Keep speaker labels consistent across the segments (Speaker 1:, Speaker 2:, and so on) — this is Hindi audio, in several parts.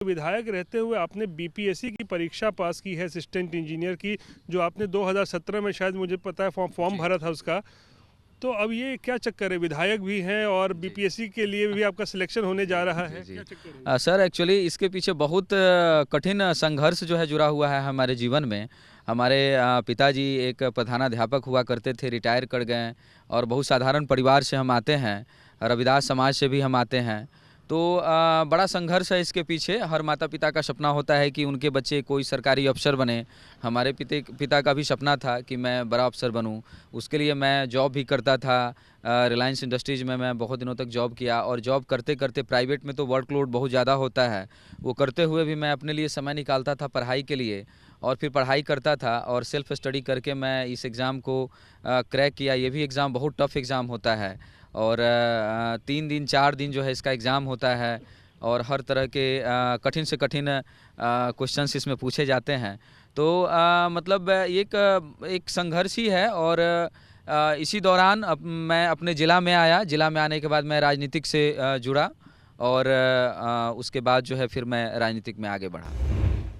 Speaker 1: विधायक रहते हुए आपने बीपीएससी की परीक्षा पास की है, असिस्टेंट इंजीनियर की, जो आपने 2017 में शायद मुझे पता है फॉर्म भरा था उसका। तो अब ये क्या चक्कर है, विधायक भी हैं और बीपीएससी के लिए भी आपका सिलेक्शन होने जा रहा है, क्या चक्कर है?
Speaker 2: सर एक्चुअली इसके पीछे बहुत कठिन संघर्ष जो है जुड़ा हुआ है हमारे जीवन में। हमारे पिताजी एक प्रधानाध्यापक हुआ करते थे, रिटायर कर गए और बहुत साधारण परिवार से हम आते हैं, रविदास समाज से भी हम आते हैं। तो बड़ा संघर्ष है इसके पीछे। हर माता पिता का सपना होता है कि उनके बच्चे कोई सरकारी अफसर बने। हमारे पिता का भी सपना था कि मैं बड़ा अफसर बनूं। उसके लिए मैं जॉब भी करता था। रिलायंस इंडस्ट्रीज़ में मैं बहुत दिनों तक जॉब किया और जॉब करते करते प्राइवेट में तो वर्कलोड बहुत ज़्यादा होता है। वो करते हुए भी मैं अपने लिए समय निकालता था पढ़ाई के लिए और फिर पढ़ाई करता था और सेल्फ स्टडी करके मैं इस एग्ज़ाम को क्रैक किया। ये भी एग्ज़ाम बहुत टफ़ एग्ज़ाम होता है और 3 दिन 4 दिन जो है इसका एग्ज़ाम होता है और हर तरह के कठिन से कठिन क्वेश्चंस इसमें पूछे जाते हैं। तो मतलब एक संघर्ष ही है और इसी दौरान मैं अपने ज़िला में आया। ज़िला में आने के बाद मैं राजनीतिक से जुड़ा और उसके बाद जो है फिर मैं राजनीतिक में आगे बढ़ा।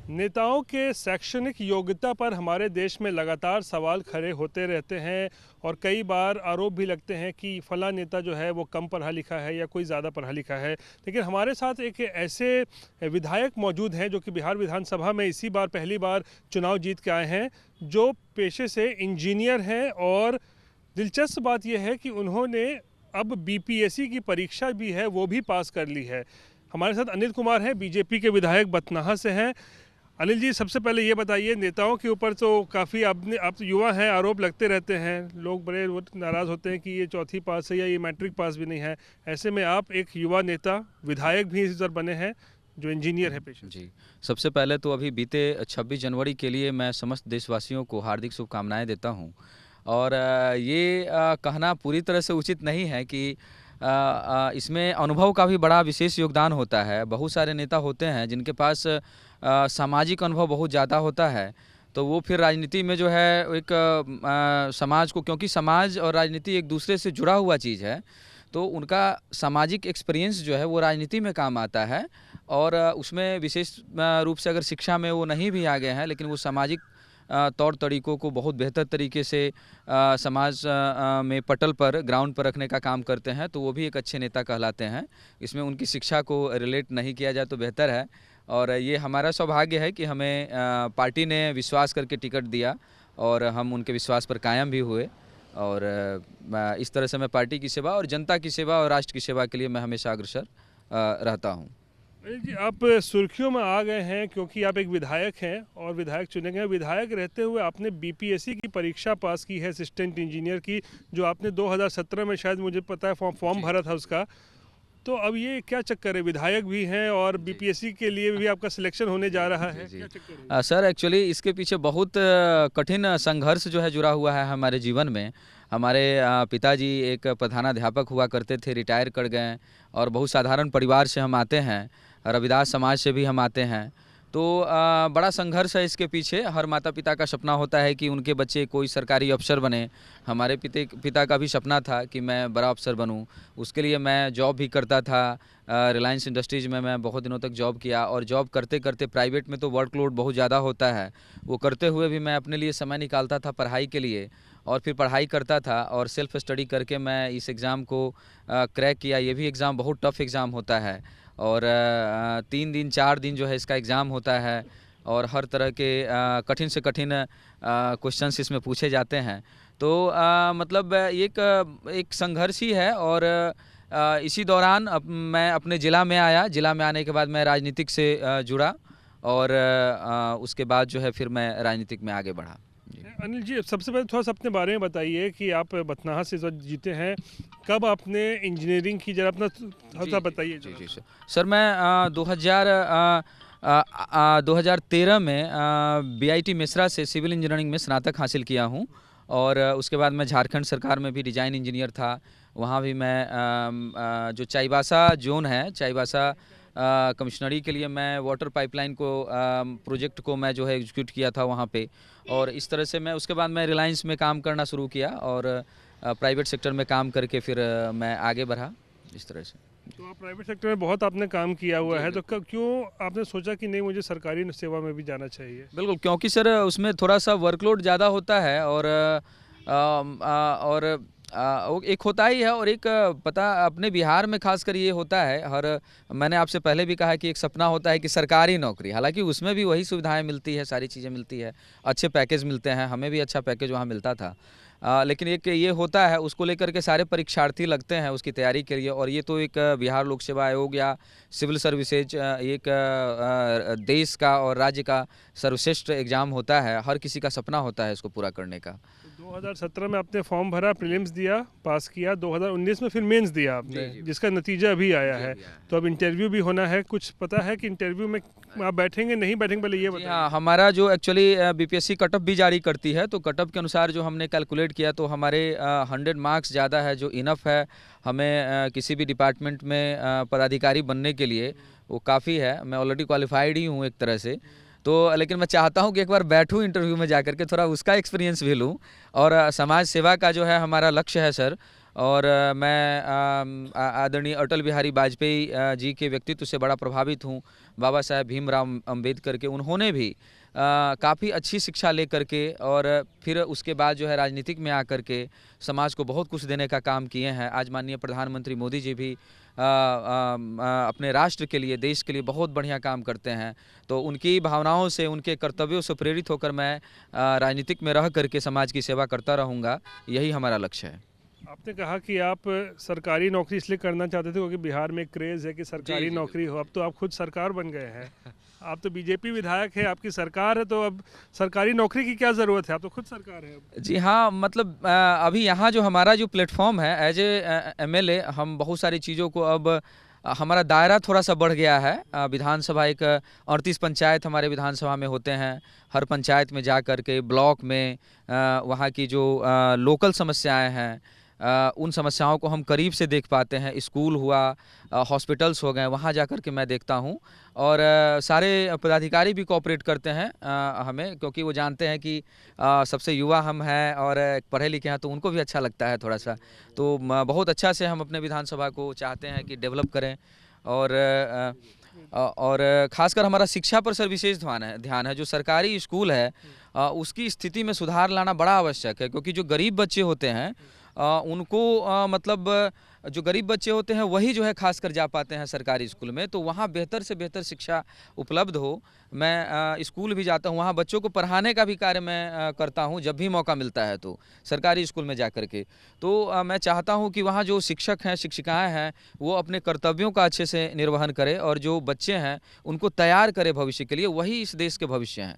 Speaker 1: नेताओं के शैक्षणिक योग्यता पर हमारे देश में लगातार सवाल खड़े होते रहते हैं और कई बार आरोप भी लगते हैं कि फला नेता जो है वो कम पढ़ा लिखा है या कोई ज़्यादा पढ़ा लिखा है। लेकिन हमारे साथ एक ऐसे विधायक मौजूद हैं जो कि बिहार विधानसभा में इसी बार पहली बार चुनाव जीत के आए हैं, जो पेशे से इंजीनियर हैं और दिलचस्प बात यह है कि उन्होंने अब बीपीएससी की परीक्षा भी है वो भी पास कर ली है। हमारे साथ अनिल कुमार हैं, बीजेपी के विधायक बथनाहा से हैं। अनिल जी, सबसे पहले ये बताइए, नेताओं के ऊपर तो काफ़ी आप तो युवा हैं, आरोप लगते रहते हैं, लोग बड़े नाराज़ होते हैं कि ये चौथी पास है या ये मैट्रिक पास भी नहीं है। ऐसे में आप एक युवा नेता, विधायक भी इस बार बने हैं जो इंजीनियर है पेशे।
Speaker 2: जी, सबसे पहले तो अभी बीते 26 जनवरी के लिए मैं समस्त देशवासियों को हार्दिक शुभकामनाएं देता हूं और ये कहना पूरी तरह से उचित नहीं है कि इसमें अनुभव का भी बड़ा विशेष योगदान होता है। बहुत सारे नेता होते हैं जिनके पास सामाजिक अनुभव बहुत ज़्यादा होता है, तो वो फिर राजनीति में जो है एक समाज को, क्योंकि समाज और राजनीति एक दूसरे से जुड़ा हुआ चीज़ है, तो उनका सामाजिक एक्सपीरियंस जो है वो राजनीति में काम आता है और उसमें विशेष रूप से अगर शिक्षा में वो नहीं भी आगे हैं लेकिन वो सामाजिक तौर तरीक़ों को बहुत बेहतर तरीके से समाज में पटल पर, ग्राउंड पर रखने का काम करते हैं, तो वो भी एक अच्छे नेता कहलाते हैं। इसमें उनकी शिक्षा को रिलेट नहीं किया जाए तो बेहतर है और ये हमारा सौभाग्य है कि हमें पार्टी ने विश्वास करके टिकट दिया और हम उनके विश्वास पर कायम भी हुए और इस तरह से मैं पार्टी की सेवा और जनता की सेवा और राष्ट्र की सेवा के लिए मैं हमेशा अग्रसर रहता हूँ।
Speaker 1: अनिल जी, आप सुर्खियों में आ गए हैं क्योंकि आप एक विधायक हैं और विधायक चुने गए। विधायक रहते हुए आपने बीपीएससी की परीक्षा पास की है, असिस्टेंट इंजीनियर की, जो आपने 2017 में शायद मुझे पता है फॉर्म भरा था उसका। तो अब ये क्या चक्कर है, विधायक भी हैं और बीपीएससी के लिए भी आपका सिलेक्शन होने जा रहा है, क्या चक्कर है?
Speaker 2: सर एक्चुअली इसके पीछे बहुत कठिन संघर्ष जो है जुड़ा हुआ है हमारे जीवन में। हमारे पिताजी एक प्रधानाध्यापक हुआ करते थे, रिटायर कर गए और बहुत साधारण परिवार से हम आते हैं, रविदास समाज से भी हम आते हैं। तो बड़ा संघर्ष है इसके पीछे। हर माता पिता का सपना होता है कि उनके बच्चे कोई सरकारी अफसर बने। हमारे पिता का भी सपना था कि मैं बड़ा अफसर बनूं। उसके लिए मैं जॉब भी करता था। रिलायंस इंडस्ट्रीज़ में मैं बहुत दिनों तक जॉब किया और जॉब करते करते प्राइवेट में तो वर्कलोड बहुत ज़्यादा होता है। वो करते हुए भी मैं अपने लिए समय निकालता था पढ़ाई के लिए और फिर पढ़ाई करता था और सेल्फ स्टडी करके मैं इस एग्ज़ाम को क्रैक किया। ये भी एग्ज़ाम बहुत टफ़ एग्ज़ाम होता है और 3 दिन 4 दिन जो है इसका एग्ज़ाम होता है और हर तरह के कठिन से कठिन क्वेश्चंस इसमें पूछे जाते हैं। तो मतलब एक संघर्ष ही है और इसी दौरान मैं अपने ज़िला में आया। ज़िला में आने के बाद मैं राजनीतिक से जुड़ा और उसके बाद जो है फिर मैं राजनीतिक में आगे बढ़ा।
Speaker 1: अनिल जी, सबसे पहले थोड़ा सा अपने बारे में बताइए कि आप बथनाहा से जो जीते हैं, कब आपने इंजीनियरिंग की, जरा अपना थोड़ा बताइए।
Speaker 2: जी सर मैं 2013 में बीआईटी मेसरा से सिविल इंजीनियरिंग में स्नातक हासिल किया हूँ और उसके बाद मैं झारखंड सरकार में भी डिज़ाइन इंजीनियर था। वहाँ भी मैं जो चाईबासा जोन है, चाईबासा कमिश्नरी के लिए मैं वाटर पाइपलाइन को प्रोजेक्ट को मैं जो है एग्जीक्यूट किया था वहाँ पे और इस तरह से मैं उसके बाद मैं रिलायंस में काम करना शुरू किया और प्राइवेट सेक्टर में काम करके फिर मैं आगे बढ़ा इस तरह से।
Speaker 1: तो आप प्राइवेट सेक्टर में बहुत आपने काम किया हुआ है, तो क्यों आपने सोचा कि नहीं मुझे सरकारी सेवा में भी जाना चाहिए?
Speaker 2: बिल्कुल, क्योंकि सर उसमें थोड़ा-सा वर्कलोड ज़्यादा होता है और वो एक होता ही है और एक पता अपने बिहार में ख़ासकर ये होता है मैंने आपसे पहले भी कहा कि एक सपना होता है कि सरकारी नौकरी, हालाँकि उसमें भी वही सुविधाएँ मिलती है, सारी चीज़ें मिलती है, अच्छे पैकेज मिलते हैं, हमें भी अच्छा पैकेज वहाँ मिलता था। लेकिन एक ये होता है उसको लेकर के सारे परीक्षार्थी लगते हैं उसकी तैयारी के लिए और ये तो एक बिहार लोक सेवा आयोग या सिविल सर्विसेज एक देश का और राज्य का सर्वश्रेष्ठ एग्ज़ाम होता है, हर किसी का सपना होता है इसको पूरा करने का।
Speaker 1: 2017 में आपने फॉर्म भरा, प्रीलिम्स दिया, पास किया, 2019 में फिर मेंस दिया आपने, जिसका नतीजा अभी आया है। तो अब इंटरव्यू भी होना है, कुछ पता है कि इंटरव्यू में आप बैठेंगे नहीं बैठेंगे, पहले ये बताइए।
Speaker 2: हाँ, हमारा जो एक्चुअली बीपीएससी कटअप भी जारी करती है, तो कटअप के अनुसार जो हमने कैलकुलेट किया तो हमारे 100 मार्क्स ज़्यादा है, जो इनफ है हमें किसी भी डिपार्टमेंट में पदाधिकारी बनने के लिए, वो काफ़ी है। मैं ऑलरेडी क्वालिफाइड ही हूँ एक तरह से। तो लेकिन मैं चाहता हूँ कि एक बार बैठूँ इंटरव्यू में जाकर के, थोड़ा उसका एक्सपीरियंस भी लूँ और समाज सेवा का जो है हमारा लक्ष्य है सर। और मैं आदरणीय अटल बिहारी वाजपेयी जी के व्यक्तित्व से बड़ा प्रभावित हूँ। बाबा साहेब भीमराव अम्बेडकर के, उन्होंने भी काफ़ी अच्छी शिक्षा लेकर के और फिर उसके बाद जो है राजनीतिक में आकर के समाज को बहुत कुछ देने का काम किए हैं। आज माननीय प्रधानमंत्री मोदी जी भी अपने राष्ट्र के लिए, देश के लिए बहुत बढ़िया काम करते हैं। तो उनकी भावनाओं से, उनके कर्तव्यों से प्रेरित होकर मैं राजनीतिक में रह करके समाज की सेवा करता रहूँगा, यही हमारा लक्ष्य है।
Speaker 1: आपने कहा कि आप सरकारी नौकरी इसलिए करना चाहते थे क्योंकि बिहार में एक क्रेज़ है कि सरकारी नौकरी हो। अब तो आप खुद सरकार बन गए हैं। आप तो बीजेपी विधायक है, आपकी सरकार है, तो अब सरकारी नौकरी की क्या ज़रूरत है? आप तो खुद सरकार है अब।
Speaker 2: जी हाँ, मतलब अभी यहाँ जो हमारा जो प्लेटफॉर्म है एज ए एमएलए, हम बहुत सारी चीज़ों को अब हमारा दायरा थोड़ा सा बढ़ गया है। विधानसभा एक 38 पंचायत हमारे विधानसभा में होते हैं। हर पंचायत में जा कर के, ब्लॉक में वहाँ की जो लोकल समस्याएं हैं, उन समस्याओं को हम करीब से देख पाते हैं। स्कूल हुआ, हॉस्पिटल्स हो गए, वहाँ जा कर के मैं देखता हूँ और सारे पदाधिकारी भी कोऑपरेट करते हैं हमें, क्योंकि वो जानते हैं कि सबसे युवा हम हैं और पढ़े लिखे हैं, तो उनको भी अच्छा लगता है थोड़ा सा। तो बहुत अच्छा से हम अपने विधानसभा को चाहते हैं कि डेवलप करें और ख़ासकर हमारा शिक्षा पर सर विशेष ध्यान है। जो सरकारी स्कूल है उसकी स्थिति में सुधार लाना बड़ा आवश्यक है, क्योंकि जो गरीब बच्चे होते हैं उनको मतलब जो गरीब बच्चे होते हैं वही जो है खासकर जा पाते हैं सरकारी स्कूल में, तो वहाँ बेहतर से बेहतर शिक्षा उपलब्ध हो। मैं स्कूल भी जाता हूँ, वहाँ बच्चों को पढ़ाने का भी कार्य मैं करता हूँ जब भी मौका मिलता है, तो सरकारी स्कूल में जा कर के। तो मैं चाहता हूँ कि वहाँ जो शिक्षक हैं, शिक्षिकाएँ हैं, वो अपने कर्तव्यों का अच्छे से निर्वहन करें और जो बच्चे हैं उनको तैयार करें भविष्य के लिए, वही इस देश के भविष्य हैं।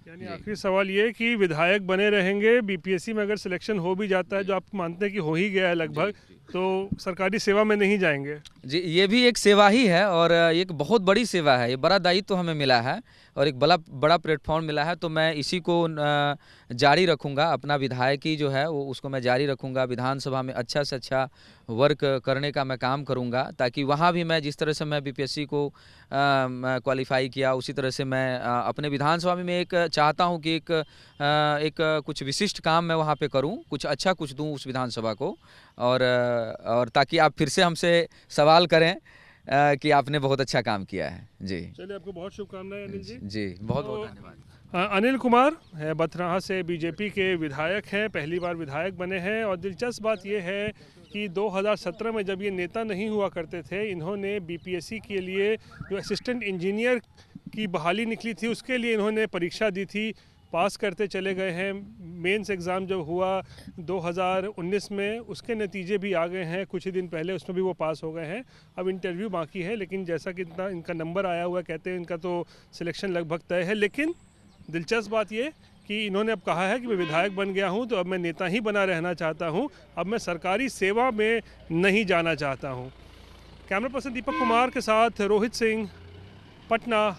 Speaker 1: यानी आखिरी सवाल ये कि विधायक बने रहेंगे, बीपीएससी में अगर सिलेक्शन हो भी जाता है, जो आप मानते हैं कि हो ही गया है लगभग, तो सरकारी सेवा में नहीं जाएंगे?
Speaker 2: जी, ये भी एक सेवा ही है और एक बहुत बड़ी सेवा है। ये बड़ा दायित्व हमें मिला है और एक बड़ा प्लेटफॉर्म मिला है, तो मैं इसी को जारी रखूँगा। अपना विधायकी जो है वो उसको मैं जारी रखूँगा। विधानसभा में अच्छा से अच्छा वर्क करने का मैं काम करूँगा, ताकि वहाँ भी मैं जिस तरह से मैं बीपीएससी को क्वालिफाई किया, उसी तरह से मैं अपने विधानसभा में मैं एक चाहता हूँ कि एक कुछ विशिष्ट काम मैं वहाँ पे करूँ, कुछ अच्छा कुछ दूँ उस विधानसभा को और ताकि आप फिर से हमसे सवाल करें कि आपने बहुत अच्छा काम किया है। जी
Speaker 1: चलिए, आपको बहुत शुभकामनाएं अनिल जी।
Speaker 2: जी, बहुत बहुत धन्यवाद।
Speaker 1: अनिल कुमार है, बथनाहा से बीजेपी के विधायक हैं, पहली बार विधायक बने हैं। और दिलचस्प बात यह है कि 2017 में जब ये नेता नहीं हुआ करते थे, इन्होंने बीपीएससी के लिए जो असिस्टेंट इंजीनियर की बहाली निकली थी उसके लिए इन्होंने परीक्षा दी थी, पास करते चले गए हैं। मेंस एग्ज़ाम जब हुआ 2019 में, उसके नतीजे भी आ गए हैं कुछ ही दिन पहले, उसमें भी वो पास हो गए हैं। अब इंटरव्यू बाकी है, लेकिन जैसा कि इनका नंबर आया हुआ है, कहते हैं इनका तो सिलेक्शन लगभग तय है। लेकिन दिलचस्प बात ये कि इन्होंने अब कहा है कि मैं विधायक बन गया हूं, तो अब मैं नेता ही बना रहना चाहता हूं, अब मैं सरकारी सेवा में नहीं जाना चाहता हूं। कैमरा पर्सन दीपक कुमार के साथ रोहित सिंह, पटना।